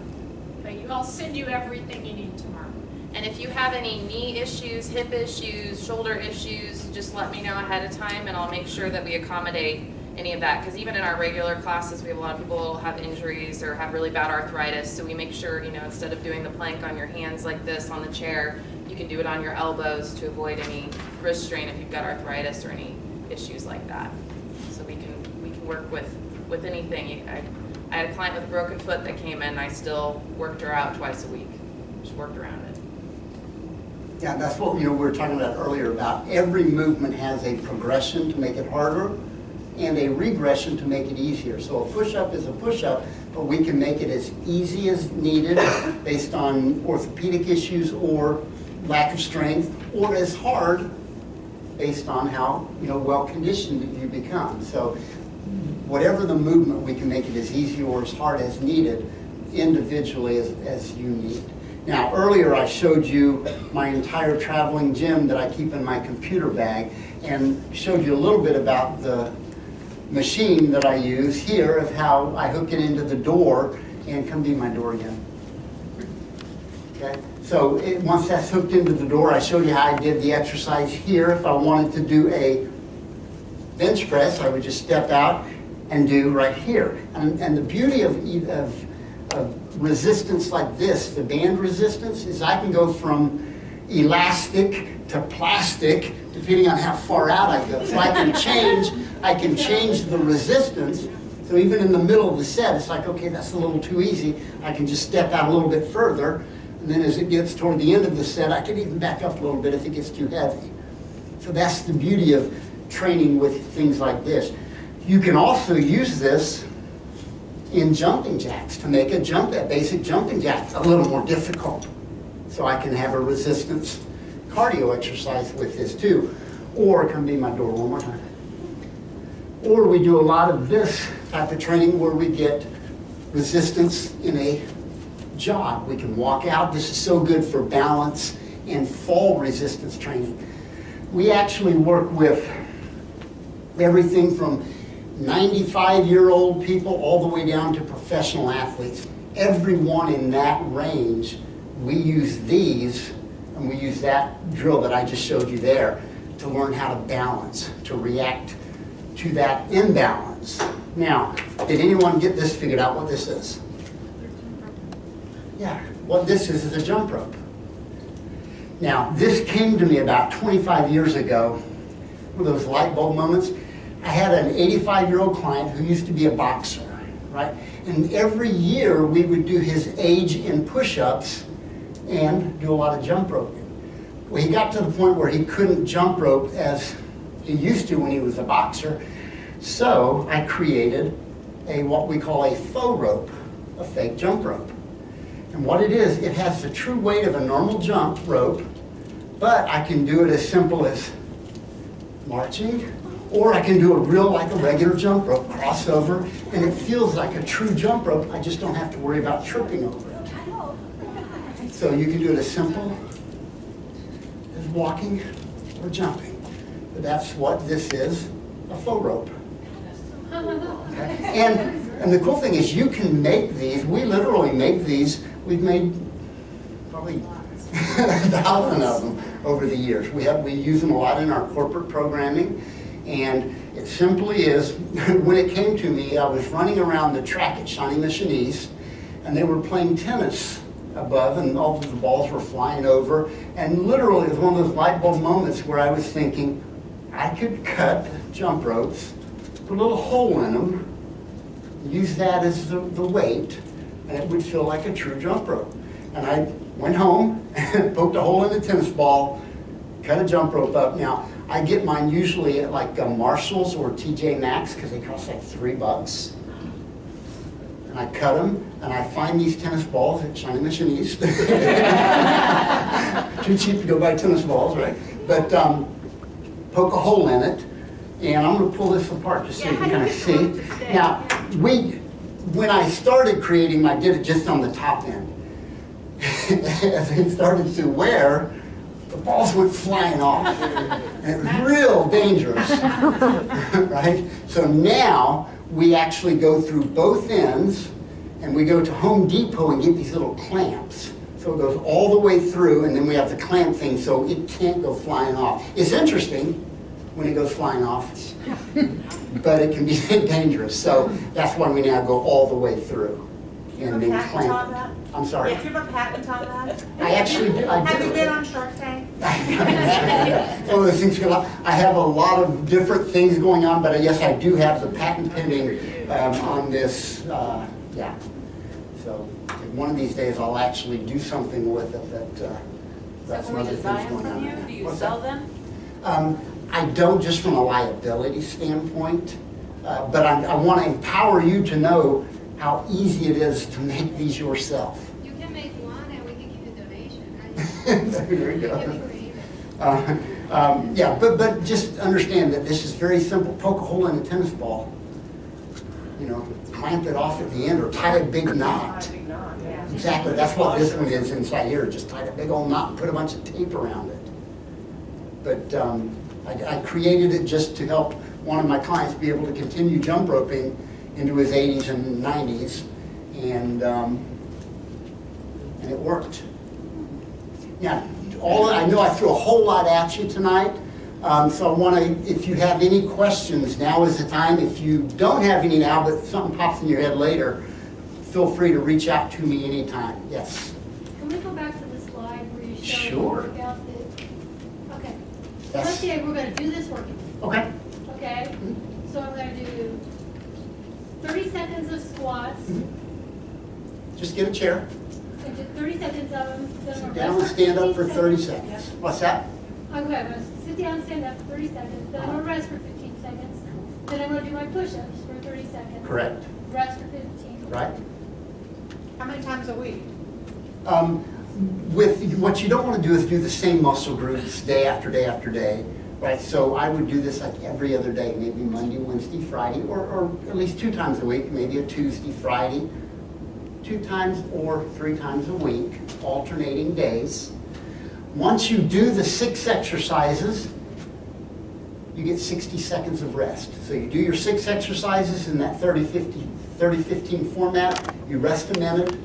But I'll send you everything you need tomorrow. And if you have any knee issues, hip issues, shoulder issues, just let me know ahead of time, and I'll make sure that we accommodate any of that. Because even in our regular classes, we have a lot of people who have injuries or have really bad arthritis. So we make sure, instead of doing the plank on your hands like this on the chair, you can do it on your elbows to avoid any wrist strain if you've got arthritis or any issues like that. So we can work with anything. I had a client with a broken foot that came in, and I still worked her out twice a week. Just worked around it. Yeah, that's what we were talking about earlier, about every movement has a progression to make it harder and a regression to make it easier. So a push-up is a push-up, but we can make it as easy as needed based on orthopedic issues or lack of strength, or as hard based on how well conditioned you become. So whatever the movement, we can make it as easy or as hard as needed individually as you need. Now, earlier I showed you my entire traveling gym that I keep in my computer bag, and showed you a little bit about the machine that I use here, of how I hook it into the door, and come be my door again. Okay, so once that's hooked into the door, I showed you how I did the exercise here. If I wanted to do a bench press, I would just step out and do right here. And the beauty of resistance like this, the band resistance, is I can go from elastic to plastic depending on how far out I go. So I can change the resistance. So even in the middle of the set, it's like, okay, that's a little too easy. I can just step out a little bit further. And then as it gets toward the end of the set, I can even back up a little bit if it gets too heavy. So that's the beauty of training with things like this. You can also use this in jumping jacks to make a basic jumping jack a little more difficult. So I can have a resistance cardio exercise with this too. Or come be my door one more time. Or we do a lot of this type of training where we get resistance in a jog. We can walk out. This is so good for balance and fall resistance training. We actually work with everything from 95-year-old people all the way down to professional athletes. Everyone in that range, we use these, and we use that drill that I just showed you there to learn how to balance, to react to that imbalance. Now, did anyone get this figured out, what this is? Yeah, what this is a jump rope. Now, this came to me about 25 years ago, one of those light bulb moments. I had an 85-year-old client who used to be a boxer, right? And every year we would do his age in push-ups and do a lot of jump roping. Well, he got to the point where he couldn't jump rope as he used to when he was a boxer. So I created what we call a faux rope, a fake jump rope. And what it is, it has the true weight of a normal jump rope, but I can do it as simple as marching, or I can do it like a regular jump rope, crossover, and it feels like a true jump rope. I just don't have to worry about tripping over it. So you can do it as simple as walking or jumping. But that's what this is, a faux rope. Okay? And the cool thing is you can make these, we literally make these, we've made probably 1,000 of them over the years. We use them a lot in our corporate programming, and it simply is, when it came to me, I was running around the track at Shawnee Mission East, and they were playing tennis above, and all of the balls were flying over, and literally it was one of those light bulb moments where I was thinking, I could cut jump ropes, put a little hole in them, use that as the weight, and it would feel like a true jump rope. And I went home and poked a hole in the tennis ball, cut a jump rope up. Now, I get mine usually at like Marshall's or TJ Maxx because they cost like $3. And I cut them, and I find these tennis balls at Shiny Mission East. Too cheap to go buy tennis balls, right? But poke a hole in it, and I'm going to pull this apart just so you can kind of see. Now, when I started creating, I did it just on the top end. As it started to wear, the balls went flying off. And it was real dangerous, right? So now, we actually go through both ends, and we go to Home Depot and get these little clamps. So it goes all the way through, and then we have the clamp thing so it can't go flying off. It's interesting when it goes flying off, but it can be dangerous. So that's why we now go all the way through. And then clamp it. I'm sorry. Yeah, do you have a patent on that? I actually do. Have you been on Shark Tank? One of those things, I have a lot of different things going on, but yes, I do have the patent pending on this. Yeah. So one of these days I'll actually do something with it that's So can we another just buy things them going from on you? there. Do you What's sell that? them? I don't, just from a liability standpoint, but I want to empower you to know how easy it is to make these yourself. You can make one and we can give you a donation. There you go. Give me creative. Yeah, but just understand that this is very simple. Poke a hole in a tennis ball, you know, clamp it off at the end or tie a big knot. Yeah. Exactly, that's what this one is inside here. Just tie a big old knot and put a bunch of tape around it. But I created it just to help one of my clients be able to continue jump roping into his 80s and 90s, and it worked. Now, I know I threw a whole lot at you tonight, so I want to, if you have any questions, now is the time. If you don't have any now, but something pops in your head later, feel free to reach out to me anytime. Yes? Can we go back to the slide where you show Sure. the workout that, okay. So Yes. let's say we're gonna do this workout, Okay. okay? So I'm gonna do 30 seconds of squats, Just get a chair, and do 30 seconds of them, then I'm sit gonna down and rest for stand up 15 for 30 seconds. What's that? Okay, I'm gonna sit down, stand up for 30 seconds, then I'm gonna rest for 15 seconds, then I'm gonna do my push-ups for 30 seconds. Correct. Rest for 15. Right? How many times a week? With what you don't want to do is do the same muscle groups day after day after day, right? So I would do this like every other day, maybe Monday, Wednesday, Friday, or at least 2 times a week, maybe a Tuesday, Friday, 2 times or 3 times a week, alternating days. Once you do the 6 exercises, you get 60 seconds of rest. So you do your 6 exercises in that 30-15 format, you rest a minute,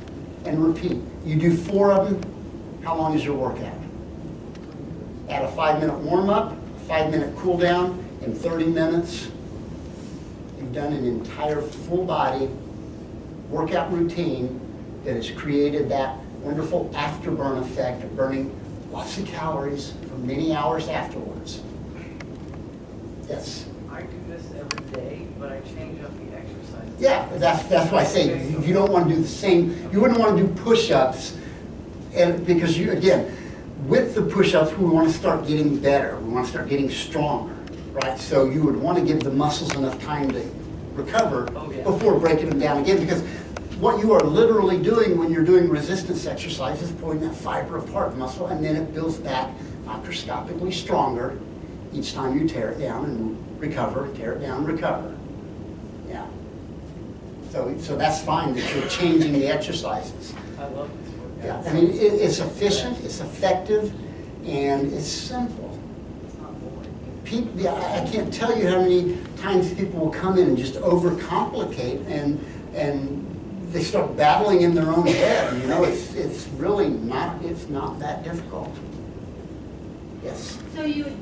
and repeat. You do 4 of them, how long is your workout? Add a 5-minute warm-up, 5-minute cool-down, in 30 minutes, you've done an entire full-body workout routine that has created that wonderful afterburn effect of burning lots of calories for many hours afterwards. Yes? I do this every day, but I change up the exercise. Yeah, that's why I say you don't want to do the same. You wouldn't want to do push-ups, and because you, again, with the push-ups, we want to start getting better. We want to start getting stronger, right? So you would want to give the muscles enough time to recover before breaking them down again, because what you are literally doing when you're doing resistance exercise is pulling that fiber apart muscle, and then it builds back microscopically stronger each time you tear it down and recover, tear it down, recover. Yeah. So that's fine that you're changing the exercises. I love this workout. Yeah. I mean, it's efficient, it's effective, and it's simple. It's not boring. People, yeah, I can't tell you how many times people will come in and just overcomplicate and they start battling in their own head. You know, it's really not, it's not that difficult. Yes. So you would,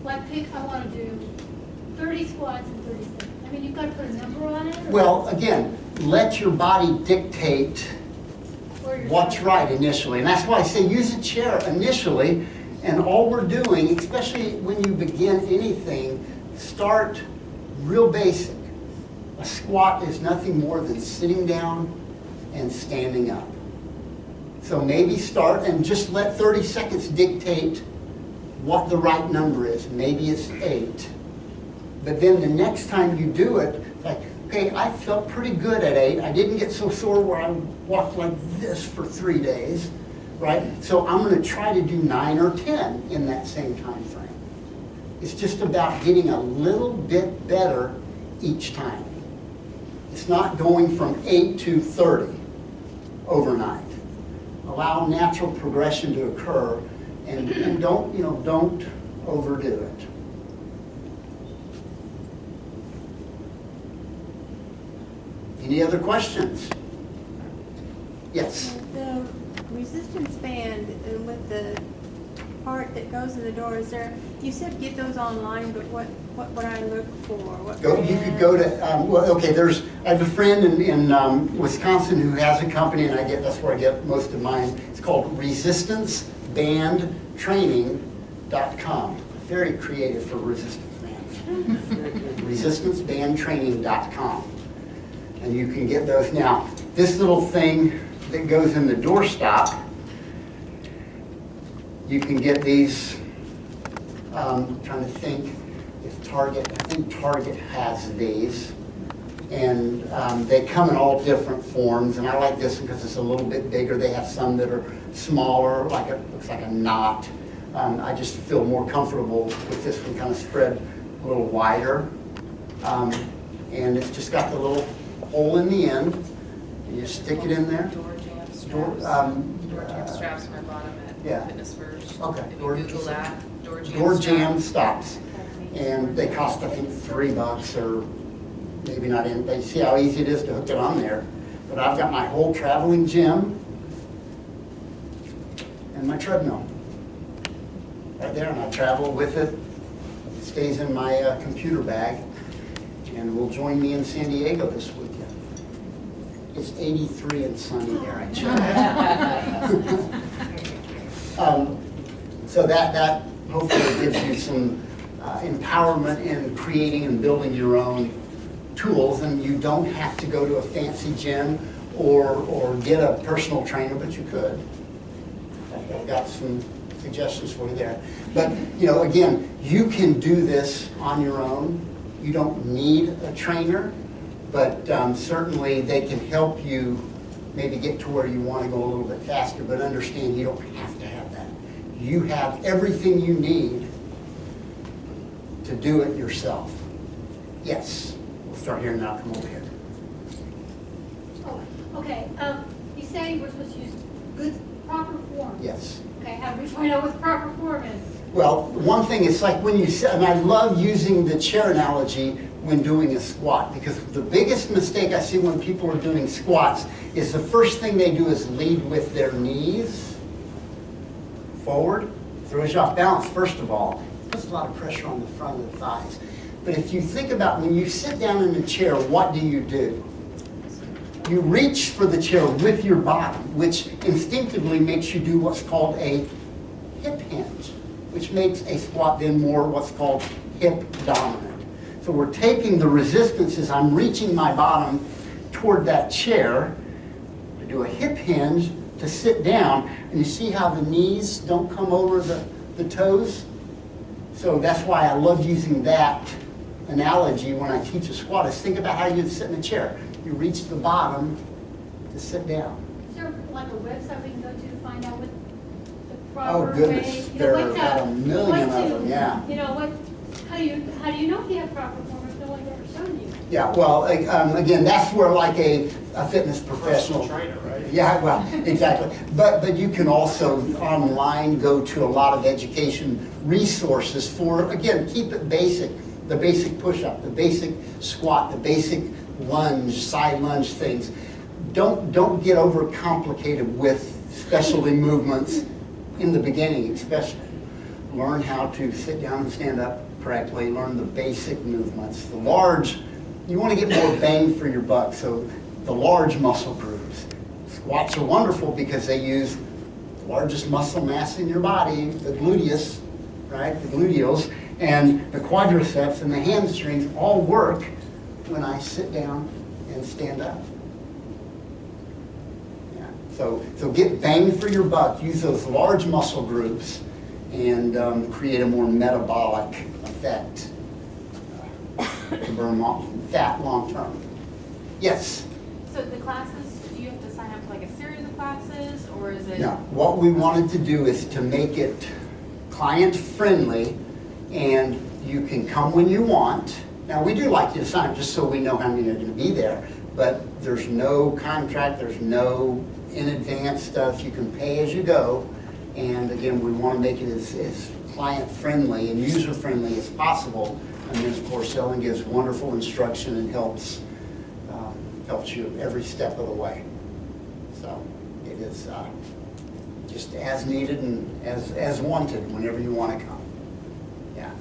like, pick, I want to do 30 squats in 30 seconds. I mean, you've got to put a number on it? Or Well, again, let your body dictate or you're what's just- right initially. And that's why I say use a chair initially. And all we're doing, especially when you begin anything, start real basic. A squat is nothing more than sitting down and standing up. So maybe start and just let 30 seconds dictate what the right number is. Maybe it's 8. But then the next time you do it, like, okay, I felt pretty good at 8. I didn't get so sore where I walked like this for 3 days, right? So I'm going to try to do 9 or 10 in that same time frame. It's just about getting a little bit better each time. It's not going from 8 to 30 overnight. Allow natural progression to occur, and don't overdo it. Any other questions? Yes. The resistance band with the part that goes in the door, is there, you said get those online, but what would I look for? You could go to, I have a friend in Wisconsin who has a company, and that's where I get most of mine. It's called resistancebandtraining.com. Very creative for resistance bands. resistancebandtraining.com. And you can get those. Now, this little thing that goes in the doorstop, you can get these, I'm trying to think if Target, I think Target has these. And they come in all different forms, and I like this one because it's a little bit bigger. They have some that are smaller, looks like a knot. I just feel more comfortable with this one, kind of spread a little wider. And it's just got the little hole in the end. You just stick it in there. Door jam straps. Door Jam straps are bottom at Fitness First. Okay. If you Google that, door jam stops. And they cost, I think, $3 or maybe not in. They see how easy it is to hook it on there. But I've got my whole traveling gym and my treadmill right there, and I travel with it. It stays in my computer bag, and will join me in San Diego this weekend. It's 83 and sunny there, I checked. So that hopefully gives you some empowerment in creating and building your own tools, and you don't have to go to a fancy gym or get a personal trainer, but you could. I've got some suggestions for you there. But again, you can do this on your own. You don't need a trainer, but certainly they can help you maybe get to where you want to go a little bit faster, but understand you don't have to have that. You have everything you need to do it yourself. Yes. We'll start here now. Come over here. Oh, okay. You say we're supposed to use proper form. Yes. Okay, how do we find out what proper form is? Well, one thing is like when you sit, and I love using the chair analogy when doing a squat, because the biggest mistake I see when people are doing squats is the first thing they do is lead with their knees forward. Throws you off balance, first of all. Puts a lot of pressure on the front of the thighs. But if you think about when you sit down in a chair, what do? You reach for the chair with your bottom, which instinctively makes you do what's called a hip hinge, which makes a squat then more what's called hip dominant. So we're taking the resistance as I'm reaching my bottom toward that chair to do a hip hinge to sit down, and you see how the knees don't come over the toes? So that's why I love using that analogy when I teach a squat, is think about how you'd sit in a chair. You reach the bottom to sit down. Is there like a website we can go to find out what the proper way? Oh goodness, there are about a million of them, yeah. How do you know if you have proper form if no one's ever shown you? Yeah, well, again, that's where like a fitness professional. Trainer, right? Yeah, well, exactly. But you can also online go to a lot of education resources for, again, keep it basic. The basic push-up, the basic squat, the basic lunge, side lunge things. Don't get overcomplicated with specialty movements in the beginning, especially. Learn how to sit down and stand up correctly. Learn the basic movements. The large, you want to get more bang for your buck, so the large muscle groups. Squats are wonderful because they use the largest muscle mass in your body, the gluteus, right, the gluteals, and the quadriceps and the hamstrings all work when I sit down and stand up. Yeah. So get bang for your buck. Use those large muscle groups and create a more metabolic effect. To burn fat long term. Yes? So the classes, do you have to sign up for like a series of classes, or is it? No, what we wanted to do is to make it client friendly, and you can come when you want. Now, we do like you to sign up just so we know how many are going to be there, but there's no contract, there's no in advance stuff. You can pay as you go, and again, we want to make it as client friendly and user friendly as possible. And then, of course, Ellen gives wonderful instruction and helps you every step of the way. So it is just as needed and as wanted whenever you want to come. Yeah.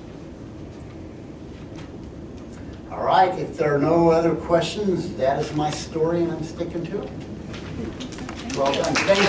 All right, if there are no other questions, that is my story and I'm sticking to it. Well done. Thank you.